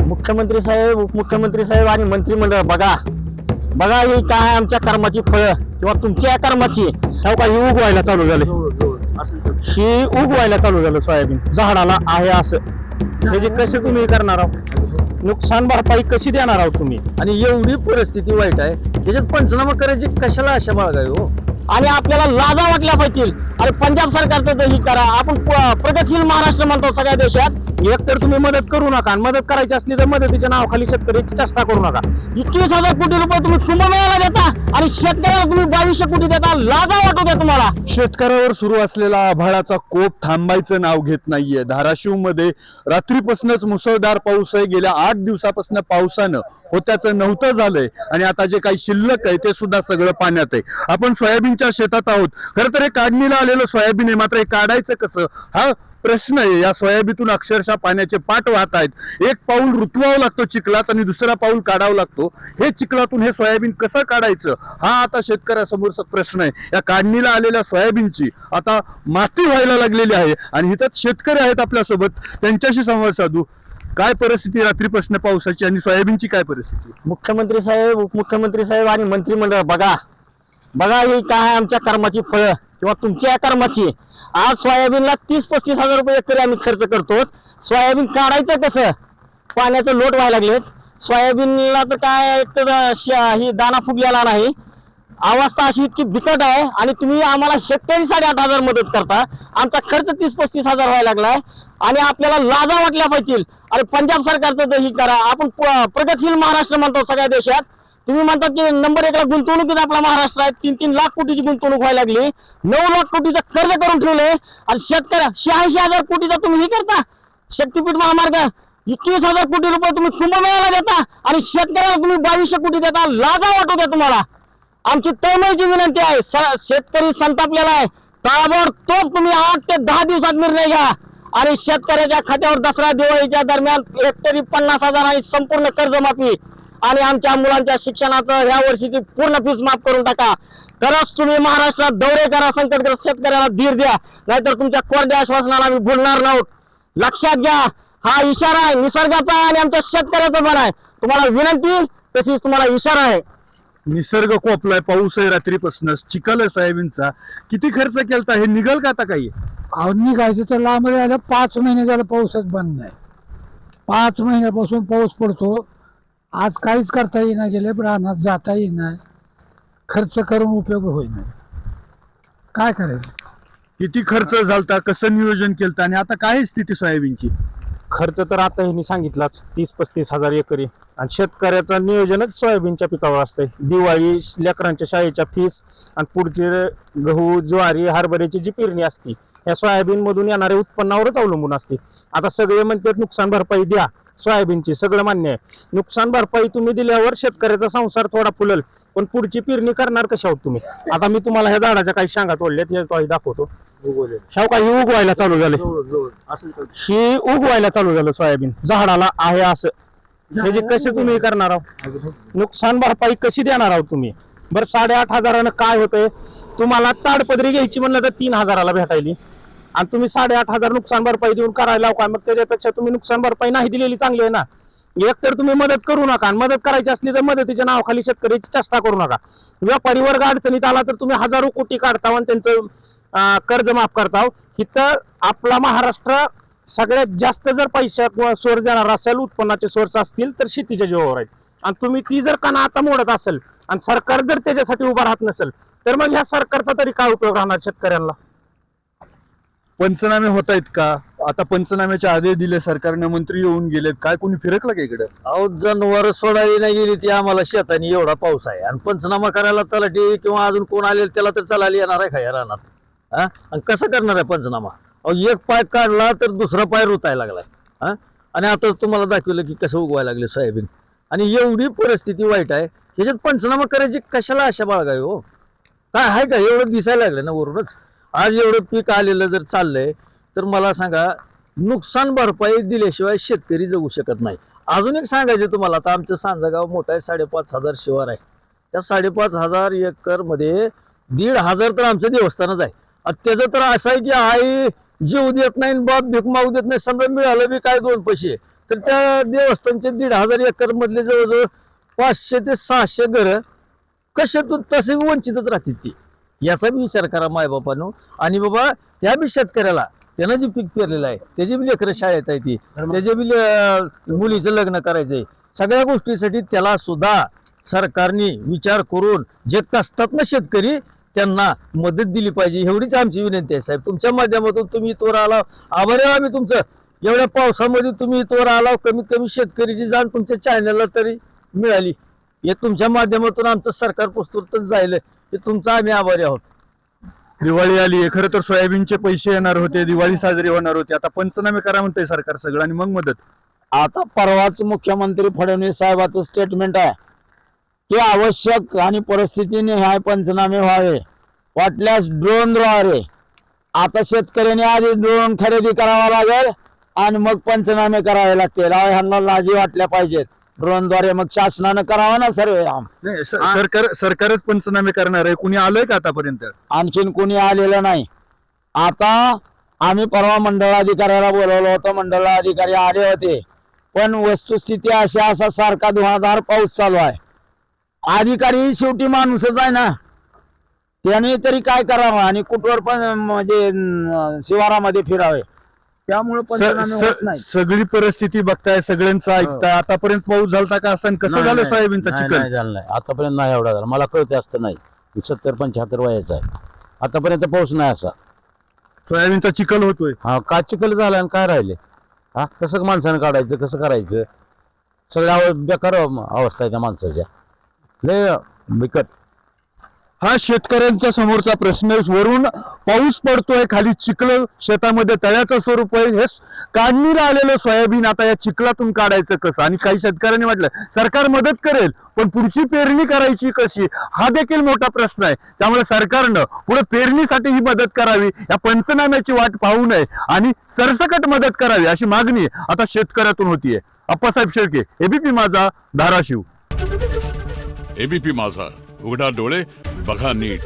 मुख्यमंत्री साहेब, उपमुख्यमंत्री साहेब आणि मंत्रिमंडळ बघा बघा ही काय आमच्या कर्माची फळं किंवा तुमच्या कर्माची ह्या का ही उगवायला चालू झाले. ही उगवायला चालू झालं सोयाबीन झाडाला आहे असं. हे जे कसे तुम्ही करणार आहोत, नुकसान भरपाई कशी देणार आहोत तुम्ही? आणि एवढी परिस्थिती वाईट आहे त्याच्यात पंचनामा करायची कशाला आशा बाळगावी हो. आणि आपल्याला लाजा वाटल्या पाहिजे. अरे पंजाब सरकारचं तर ही करा, आपण प्रगतशील महाराष्ट्र म्हणतो सगळ्या देशात. एक तर तुम्ही मदत करू नका, आणि मदत करायची असली तर मदतीच्या नावाखाली शेतकऱ्याची चेष्टा करू नका. 21,000 कोटी रुपये तुम्ही कुंभमेळ्याला देता आणि शेतकऱ्याला तुम्ही 2200 कोटी देता. लाजा वाटू द्या तुम्हाला. शेतकऱ्यावर सुरू असलेला आभाळाचा कोप थांबायचं नाव घेत नाहीये. धाराशिव मध्ये रात्रीपासूनच मुसळधार पाऊस आहे. गेल्या 8 दिवसापासून पावसानं होत्याचं नव्हतं झालंय आणि आता जे काही शिल्लक आहे ते सुद्धा सगळं पाण्यात आहे. आपण सोयाबीनच्या शेतात आहोत. खरं तर हे काढणीला आलेलं सोयाबीन आहे, मात्र हे काढायचं कसं हा प्रश्न आहे. या सोयाबीनतून अक्षरशः पाण्याचे पाट वाहत आहेत. एक पाऊल रुतवावं लागतो चिखलात आणि दुसरा पाऊल काढावं लागतो. हे चिखलातून हे सोयाबीन कसं काढायचं हा आता शेतकऱ्यासमोरचा प्रश्न आहे. या काढणीला आलेल्या सोयाबीनची आता माती व्हायला लागलेली आहे आणि इथंच शेतकरी आहेत आपल्यासोबत, त्यांच्याशी संवाद साधू. काय परिस्थिती रात्रीपासून पावसाची आणि सोयाबीनची काय परिस्थिती? मुख्यमंत्री साहेब, उपमुख्यमंत्री साहेब आणि मंत्रिमंडळ बघा बघा ही काय आमच्या कर्माची फळं किंवा तुमच्या कर्माची. आज सोयाबीनला 30-35 हजार रुपये एकरी आम्ही खर्च करतो. सोयाबीन काढायचं कसं? पाण्याचं लोट व्हायला लागलेत. सोयाबीनला तर काय एक तर ही दाना फुगलेला नाही. अवस्था अशी इतकी बिकट आहे आणि तुम्ही आम्हाला शेतकरी 8,500 मदत करता. आमचा खर्च 30-35 हजार व्हायला लागलाय आणि आपल्याला लाजा वाटल्या पाहिजे. अरे पंजाब सरकारचं तर ही करा, आपण प्रगतशील महाराष्ट्र म्हणतो सगळ्या देशात. तुम्ही म्हणतात की नंबर 1ला गुंतवणुकीत आपला महाराष्ट्र आहे. 3-3 लाख कोटीची गुंतवणूक व्हायला लागली. 9 लाख कोटीचं कर्ज करून ठेवले आणि शेतकऱ्या 86,000 कोटीचा तुम्ही हे करता. शक्तीपीठ महामार्ग 21,000 कोटी रुपये तुम्ही कुंभमेळ्याला देता आणि शेतकऱ्याला तुम्ही 2200 कोटी देता. लाजा वाटू द्या तुम्हाला. आमची तळमळीची विनंती आहे. शेतकरी संतापलेला आहे. ताबडतोब तुम्ही 8 ते 10 दिवसात निर्णय घ्या आणि शेतकऱ्याच्या खात्यावर दसरा दिवाळीच्या दरम्यान हेक्टरी 50,000 आणि संपूर्ण कर्जमाफी आणि आमच्या मुलांच्या शिक्षणाचं या वर्षीची पूर्ण फीस माफ करून टाका. खरंच तुम्ही महाराष्ट्रात दौरे करा, संकटग्रस्त शेतकऱ्याला धीर द्या, नाहीतर तुमच्या कोरड्या आश्वासनाला आम्ही भुलणार नाहोत. लक्षात घ्या, हा इशारा आहे निसर्गाचा आणि आमच्या शेतकऱ्याचा पण आहे. तुम्हाला विनंती तशीच तुम्हाला इशारा आहे. निसर्ग कोपलाय, पाऊस आहे रात्रीपासूनच, चिखल आहे सोयाबीनचा. किती खर्च केलता? हे निघल का आता काही? निघायचं तर लांब झालं. 5 महिने झालं पाऊसच बंद नाही. 5 महिन्यापासून पाऊस पडतो. आज काहीच करता येईना गेले, रानात जाता येईना, खर्च करून उपयोग होईना. काय करायचं? किती खर्च झालता, कसं नियोजन केलं आणि आता काय स्थिती सोयाबीनची? खर्च तर आता ह्यांनी सांगितलाच 30-35 हजार एकरी आणि शेतकऱ्याचं नियोजनच सोयाबीनच्या पिकावर असतंय. दिवाळी, लेकरांच्या शाळेच्या फीस आणि पुढचे गहू, ज्वारी, हरभऱ्याची जी पेरणी असते या सोयाबीन मधून येणाऱ्या उत्पन्नावरच अवलंबून असते. आता सगळे म्हणतात नुकसान भरपाई द्या सोयाबीनची, सगळं मान्य आहे. नुकसान भरपाई तुम्ही दिल्यावर शेतकऱ्याचा संसार थोडा फुलल, पण पुढची पेरणी करणार कशा आहोत तुम्ही? आता मी तुम्हाला ह्या झाडाच्या काही शांगा तोडल्यात हे काही दाखवतो. ह्या काही उगवायला चालू झाले. ही उगवायला चालू झालं सोयाबीन झाडाला आहे असं. हे जे कसे तुम्ही करणार आहोत, नुकसान भरपाई कशी देणार आहोत तुम्ही? बरं 8,500 काय होतंय? तुम्हाला ताडपदरी घ्यायची म्हणलं तर 3,000ला भेटायली आणि तुम्ही 8,500 नुकसान भरपाई देऊन करायला काय? मग त्याच्यापेक्षा तुम्ही नुकसान भरपाई नाही दिलेली चांगली आहे ना. एक तर तुम्ही मदत करू नका आणि मदत करायची असली तर मदतीच्या नावाखाली शेतकऱ्याची चेष्टा करू नका. व्यापारी वर्ग अडचणीत आला तर तुम्ही हजारो कोटी काढता आणि त्यांचं कर्ज माफ करता. इथं आपला महाराष्ट्र सगळ्यात जास्त जर पैसा सोर्स देणार असेल, उत्पन्नाचे सोर्स असतील तर शेतीच्या जीवावर आहेत. आणि तुम्ही ती जर कणा आता मोडत असेल आणि सरकार जर त्याच्यासाठी उभा राहत नसेल तर मग ह्या सरकारचा तरी काय उपयोग राहणार शेतकऱ्यांना? पंचनामे होत आहेत का? आता पंचनाम्याचे आदेश दिले सरकारने, मंत्री येऊन गेलेत, काय कोणी फिरकलं का इकडे? अहो जनावर सोडायला नाही गेली ती आम्हाला शेतानी, एवढा पाऊस आहे आणि पंचनामा करायला तलाठी किंवा अजून कोण आले त्याला तर चालायला येणार आहे का या रानात? हा, आणि कसं करणार आहे पंचनामा? अहो एक पाय काढला तर दुसरा पाय रुतायला लागलाय. हा, आणि आता तुम्हाला दाखवलं की कसं उगवायला लागले सोयाबीन आणि एवढी परिस्थिती वाईट आहे. ह्याच्यात पंचनामा करायची कशाला आशा बाळगावी हो? काय आहे का? एवढं दिसायला लागलं ना वरूनच. आज एवढं पीक आलेलं जर चाललंय तर मला सांगा, नुकसान भरपाई दिल्याशिवाय शेतकरी जगू शकत नाही. अजून एक सांगायचं तुम्हाला, आता आमचं सांजागाव मोठं आहे, 5,500 शिवार आहे. त्या 5,500 एकर मध्ये 1,500 तर आमचं देवस्थानच आहे. त्याचं तर असं आहे की आई जीव देत नाही, बाप भीक मागू देत नाही. समजा मिळालं बी काय 2 पैसे तर त्या देवस्थानचे 1,500 एकर मधले जवळजवळ 500 ते 600 घरं कशातून तसे वंचितच राहतील ती. याचा बी विचार करा मायबापानो. आणि बाबा त्या बी शेतकऱ्याला त्यानं जे पीक पेरलेलं आहे त्याची बी लेकरं शाळेत आहे ती, त्याच्या बी मुलीचं लग्न करायचंय, सगळ्या गोष्टीसाठी त्याला सुद्धा सरकारने विचार करून जे कष्टात ना शेतकरी त्यांना मदत दिली पाहिजे. एवढीच आमची विनंती आहे साहेब. तुमच्या माध्यमातून तुम्ही इथवर आला, आभारी आहे आम्ही तुमचं. एवढ्या पावसामध्ये तुम्ही इथवर आला, कमीत कमी शेतकरीची जाण तुमच्या चॅनलला तरी मिळाली. हे तुमच्या माध्यमातून आमचं सरकार पुस्तक जाईल, हे तुमचं आम्ही आभारी आहोत. दिवाळी आली आहे, खरं तर सोयाबीनचे पैसे येणार होते, दिवाळी साजरी होणार होती, आता पंचनामे करा म्हणतंय सरकार सगळं आणि मग मदत. आता परवाच मुख्यमंत्री फडणवीस साहेबांचं स्टेटमेंट आहे की आवश्यक आणि परिस्थितीने ह्या पंचनामे व्हावे, वाटल्यास ड्रोनद्वारे. आता शेतकऱ्याने आधी ड्रोन खरेदी करावा लागेल आणि मग पंचनामे करावे लागतील. ह्यांना लाजी वाटल्या पाहिजेत. ड्रोनद्वारे मग शासनानं करावा ना सर्वे. नाही, सरकारच पंचनामे करणार आहे. कुणी आलंय का आतापर्यंत? आणखीन कोणी आलेलं नाही. आता आम्ही परवा मंडळाधिकाऱ्याला बोलवलं होतं, मंडळाधिकारी आले होते, पण वस्तुस्थिती अशी असा सारखा धुवाधार पाऊस चालू आहे. अधिकारी शेवटी माणूसच आहे ना, त्याने तरी काय करावं आणि कुठवर पण म्हणजे शिवारामध्ये फिरावे. त्यामुळे पंचनामे होत नाही. सगळी परिस्थिती बघताय, सगळ्यांचं ऐकताय. आतापर्यंत पाऊस झालता का असं? कसं झालं सोयाबीनचा चिखल? नाही झालं नाही आतापर्यंत, नाही एवढा झाला. मला कळते असतं नाही. 70-75 वयाचा आहे, आतापर्यंत पाऊस नाही असा. सोयाबीनचा चिखल होतोय. हा, का चिखल झाला आणि काय राहिले? हा, कसं माणसानं काढायचं, कसं करायचं? सगळ्या बेकार अवस्था आहे त्या माणसाच्या, लय बिकट. हा शेतकऱ्यांच्या समोरचा प्रश्न आहे. वरून पाऊस पडतोय, खाली चिखल, शेतामध्ये तळ्याचं स्वरूप आहे. हे काढणीला आलेलं सोयाबीन आता या चिखलातून काढायचं कसं? आणि काही शेतकऱ्यांनी म्हटलं सरकार मदत करेल, पण पुढची पेरणी करायची कशी, हा देखील मोठा प्रश्न आहे. त्यामुळे सरकारनं पुढे पेरणीसाठी ही मदत करावी, या पंचनाम्याची वाट पाहू नये आणि सरसकट मदत करावी अशी मागणी आता शेतकऱ्यातून होतीये. अप्पासाहेब शेळके, एबीपी माझा, धाराशिव. एबीपी माझा, उघडा डोळे बघा नीट.